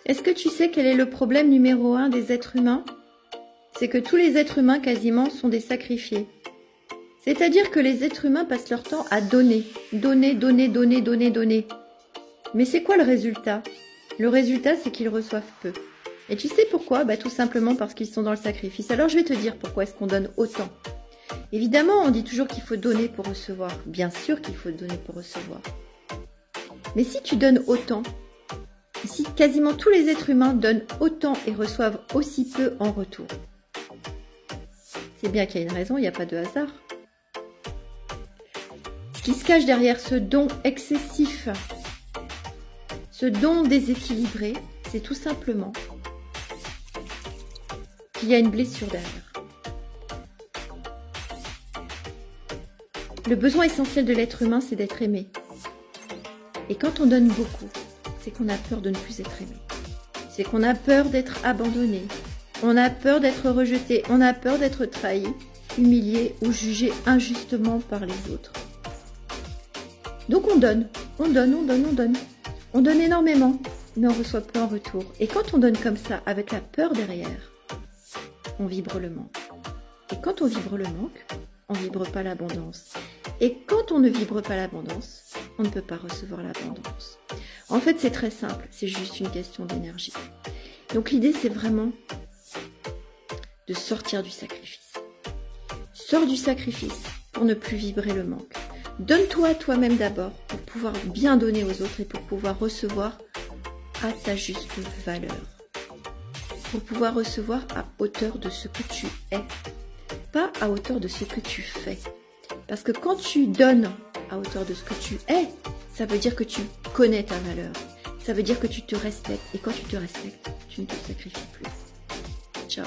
Est-ce que tu sais quel est le problème numéro 1 des êtres humains? C'est que tous les êtres humains quasiment sont des sacrifiés. C'est-à-dire que les êtres humains passent leur temps à donner. Donner, donner, donner, donner, donner. Mais c'est quoi le résultat? Le résultat, c'est qu'ils reçoivent peu. Et tu sais pourquoi? Tout simplement parce qu'ils sont dans le sacrifice. Alors je vais te dire pourquoi est-ce qu'on donne autant. Évidemment, on dit toujours qu'il faut donner pour recevoir. Bien sûr qu'il faut donner pour recevoir. Mais si tu donnes autant, si quasiment tous les êtres humains donnent autant et reçoivent aussi peu en retour, c'est bien qu'il y a une raison, il n'y a pas de hasard. Ce qui se cache derrière ce don excessif, ce don déséquilibré, c'est tout simplement qu'il y a une blessure derrière. Le besoin essentiel de l'être humain, c'est d'être aimé. Et quand on donne beaucoup, c'est qu'on a peur de ne plus être aimé. C'est qu'on a peur d'être abandonné. On a peur d'être rejeté. On a peur d'être trahi, humilié ou jugé injustement par les autres. Donc on donne, on donne, on donne, on donne. On donne énormément, mais on reçoit peu en retour. Et quand on donne comme ça, avec la peur derrière, on vibre le manque. Et quand on vibre le manque, on ne vibre pas l'abondance. Et quand on ne vibre pas l'abondance, on ne peut pas recevoir l'abondance. En fait, c'est très simple, c'est juste une question d'énergie. Donc l'idée, c'est vraiment de sortir du sacrifice. Sors du sacrifice pour ne plus vibrer le manque. Donne-toi à toi-même d'abord pour pouvoir bien donner aux autres et pour pouvoir recevoir à ta juste valeur. Pour pouvoir recevoir à hauteur de ce que tu es, pas à hauteur de ce que tu fais. Parce que quand tu donnes à hauteur de ce que tu es, ça veut dire que tu connais ta valeur. Ça veut dire que tu te respectes. Et quand tu te respectes, tu ne te sacrifies plus. Ciao.